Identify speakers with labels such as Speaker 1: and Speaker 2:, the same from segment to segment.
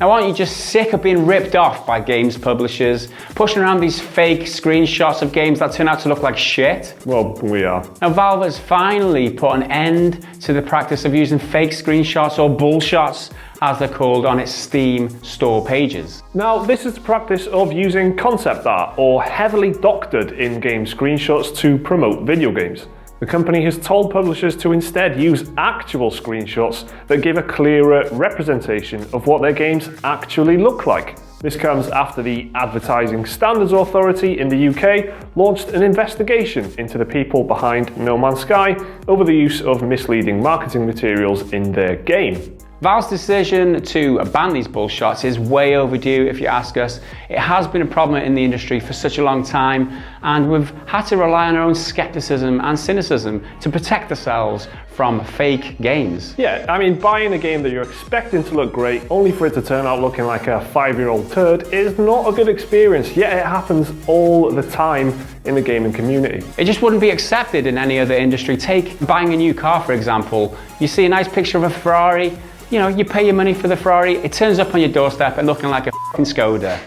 Speaker 1: Now, aren't you just sick of being ripped off by games publishers, pushing around these fake screenshots of games that turn out to look like shit?
Speaker 2: Well, we are.
Speaker 1: Now, Valve has finally put an end to the practice of using fake screenshots, or bullshots, as they're called, on its Steam store pages.
Speaker 2: Now, this is the practice of using concept art or heavily doctored in-game screenshots to promote video games. The company has told publishers to instead use actual screenshots that give a clearer representation of what their games actually look like. This comes after the Advertising Standards Authority in the UK launched an investigation into the people behind No Man's Sky over the use of misleading marketing materials in their game.
Speaker 1: Valve's decision to ban these bullshots is way overdue, if you ask us. It has been a problem in the industry for such a long time, and we've had to rely on our own skepticism and cynicism to protect ourselves from fake games.
Speaker 2: Yeah, I mean, buying a game that you're expecting to look great only for it to turn out looking like a 5-year-old turd is not a good experience, yet it happens all the time in the gaming community.
Speaker 1: It just wouldn't be accepted in any other industry. Take buying a new car, for example. You see a nice picture of a Ferrari, you know, you pay your money for the Ferrari, it turns up on your doorstep and looking like a f***ing Skoda.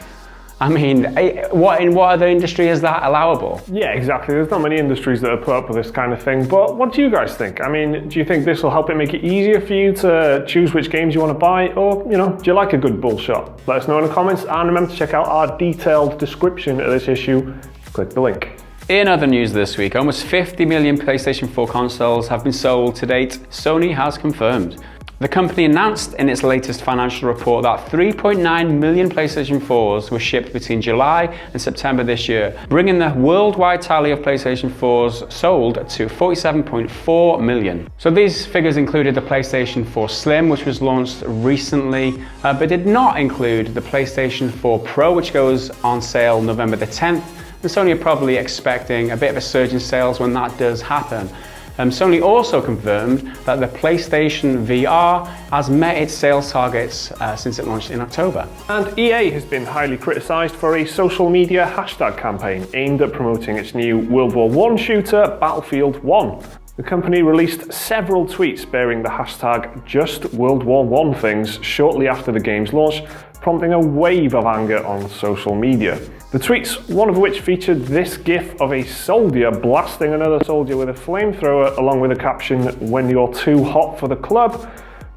Speaker 1: I mean, in what other industry is that allowable?
Speaker 2: Yeah, exactly. There's not many industries that have put up with this kind of thing, but what do you guys think? I mean, do you think this will help it make it easier for you to choose which games you want to buy, or, you know, do you like a good bullshot? Let us know in the comments, and remember to check out our detailed description of this issue. Click the link.
Speaker 1: In other news this week, almost 50 million PlayStation 4 consoles have been sold to date, Sony has confirmed. The company announced in its latest financial report that 3.9 million PlayStation 4s were shipped between July and September this year, bringing the worldwide tally of PlayStation 4s sold to 47.4 million. So these figures included the PlayStation 4 Slim, which was launched recently, but did not include the PlayStation 4 Pro, which goes on sale November the 10th. And Sony are probably expecting a bit of a surge in sales when that does happen. Sony also confirmed that the PlayStation VR has met its sales targets since it launched in October.
Speaker 2: And EA has been highly criticised for a social media hashtag campaign aimed at promoting its new World War I shooter, Battlefield 1. The company released several tweets bearing the hashtag #JustWorldWar1things shortly after the game's launch, prompting a wave of anger on social media. The tweets, one of which featured this gif of a soldier blasting another soldier with a flamethrower along with a caption, "When you're too hot for the club,"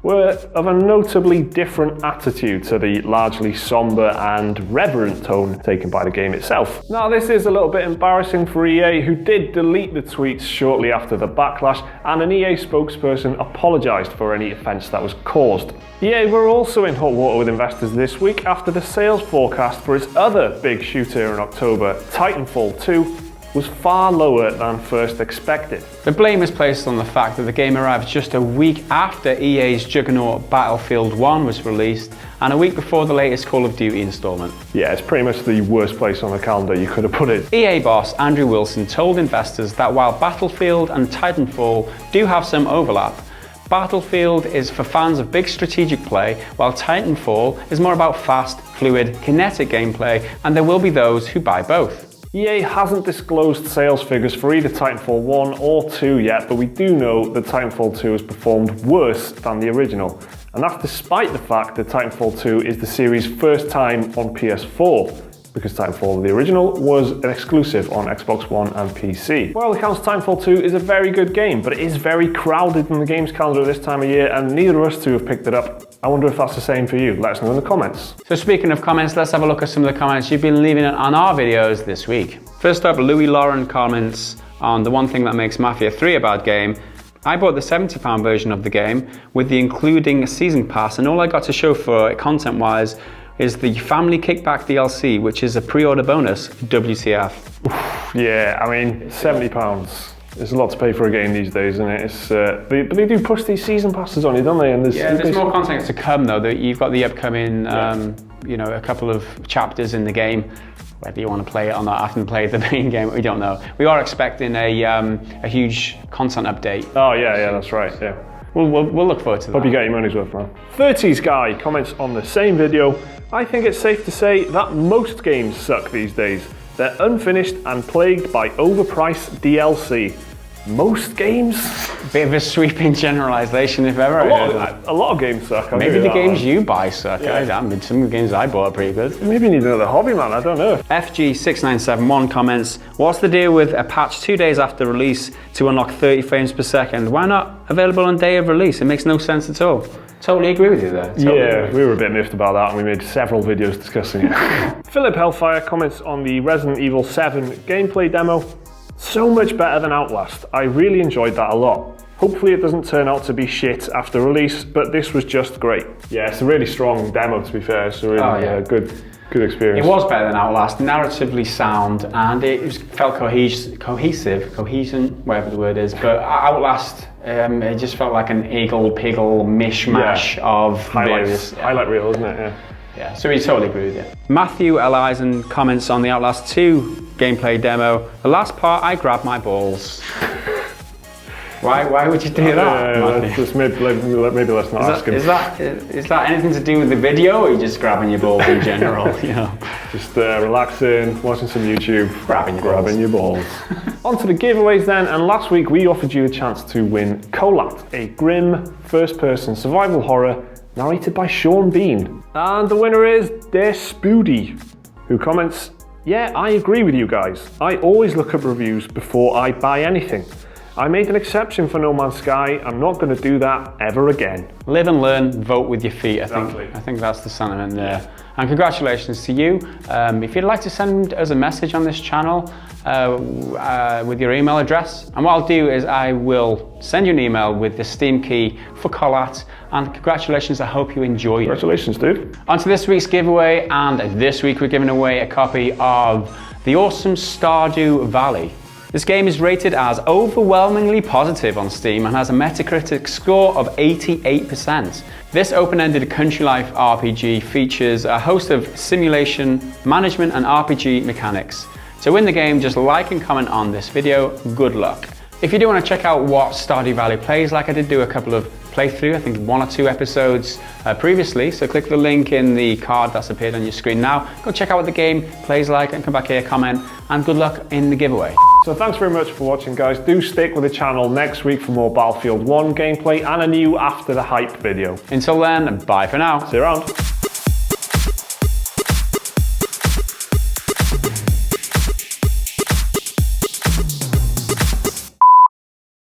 Speaker 2: were of a notably different attitude to the largely somber and reverent tone taken by the game itself. Now, this is a little bit embarrassing for EA, who did delete the tweets shortly after the backlash, and an EA spokesperson apologised for any offence that was caused. EA were also in hot water with investors this week after the sales forecast for its other big shooter in October, Titanfall 2, was far lower than first expected.
Speaker 1: The blame is placed on the fact that the game arrived just a week after EA's juggernaut Battlefield 1 was released, and a week before the latest Call of Duty installment.
Speaker 2: Yeah, it's pretty much the worst place on the calendar you could have put it.
Speaker 1: EA boss Andrew Wilson told investors that while Battlefield and Titanfall do have some overlap, Battlefield is for fans of big strategic play, while Titanfall is more about fast, fluid, kinetic gameplay, and there will be those who buy both.
Speaker 2: EA hasn't disclosed sales figures for either Titanfall 1 or 2 yet, but we do know that Titanfall 2 has performed worse than the original. And that's despite the fact that Titanfall 2 is the series' first time on PS4, because Titanfall, the original, was an exclusive on Xbox One and PC. By all accounts, Titanfall 2 is a very good game, but it is very crowded in the games calendar at this time of year, and neither of us two have picked it up. I wonder if that's the same for you. Let us know in the comments.
Speaker 1: So speaking of comments, let's have a look at some of the comments you've been leaving on our videos this week. First up, Louis Lauren comments on the one thing that makes Mafia 3 a bad game. I bought the £70 version of the game with the including season pass, and all I got to show for it content-wise is the Family Kickback DLC, which is a pre-order bonus. WTF.
Speaker 2: Yeah, I mean, £70. It's a lot to pay for a game these days, isn't it? It's, but they do push these season passes on you, don't they? And
Speaker 1: there's more content to come though. You've got the upcoming, you know, a couple of chapters in the game. Whether you want to play it or not, I haven't played the main game, we don't know. We are expecting a huge content update.
Speaker 2: Oh yeah, that's right, yeah.
Speaker 1: We'll look forward to that.
Speaker 2: Hope you get your money's worth, man. 30s Guy comments on the same video. I think it's safe to say that most games suck these days. They're unfinished and plagued by overpriced DLC. Most games?
Speaker 1: Bit of a sweeping generalization if ever I heard of.
Speaker 2: A lot of games suck.
Speaker 1: Maybe the games you buy suck.
Speaker 2: Yeah.
Speaker 1: I mean, some of the games I bought are pretty good.
Speaker 2: Maybe you need another hobby, man. I don't know.
Speaker 1: FG6971 comments, what's the deal with a patch 2 days after release to unlock 30 frames per second? Why not available on day of release? It makes no sense at all. Totally agree with you there.
Speaker 2: Yeah, we were a bit miffed about that and we made several videos discussing it. Philip Hellfire comments on the Resident Evil 7 gameplay demo. So much better than Outlast. I really enjoyed that a lot. Hopefully it doesn't turn out to be shit after release, but this was just great. Yeah, it's a really strong demo to be fair. It's a really good experience.
Speaker 1: It was better than Outlast, narratively sound, and it felt cohesion, whatever the word is, but Outlast, it just felt like an piggle mishmash of various...
Speaker 2: Highlight reel, isn't it?
Speaker 1: Yeah, so we totally agree with you. Matthew Elisen comments on the Outlast 2 gameplay demo. The last part, I grabbed my balls. Why would you do that?
Speaker 2: Just maybe let's not ask him.
Speaker 1: Is that anything to do with the video, or are you just grabbing your balls in general? You know,
Speaker 2: just relaxing, watching some YouTube,
Speaker 1: grabbing your balls.
Speaker 2: On to the giveaways then, and last week we offered you a chance to win Colat, a grim first-person survival horror narrated by Sean Bean. And the winner is Despoody, who comments, yeah, I agree with you guys. I always look up reviews before I buy anything. I made an exception for No Man's Sky. I'm not going to do that ever again.
Speaker 1: Live and learn, vote with your feet.
Speaker 2: Exactly.
Speaker 1: I think that's the sentiment there. And congratulations to you. If you'd like to send us a message on this channel with your email address, and what I'll do is I will send you an email with the Steam key for Colat. And congratulations, I hope you enjoyed it.
Speaker 2: Congratulations, dude.
Speaker 1: On to this week's giveaway, and this week we're giving away a copy of the awesome Stardew Valley. This game is rated as overwhelmingly positive on Steam and has a Metacritic score of 88%. This open-ended country life RPG features a host of simulation, management and RPG mechanics. To win the game, just like and comment on this video. Good luck. If you do want to check out what Stardew Valley plays like, I did do a couple of playthrough, I think 1 or 2 episodes previously, so click the link in the card that's appeared on your screen now. Go check out what the game plays like and come back here, comment, and good luck in the giveaway.
Speaker 2: So thanks very much for watching, guys. Do stick with the channel next week for more Battlefield 1 gameplay and a new After the Hype video.
Speaker 1: Until then, bye for now.
Speaker 2: See you around.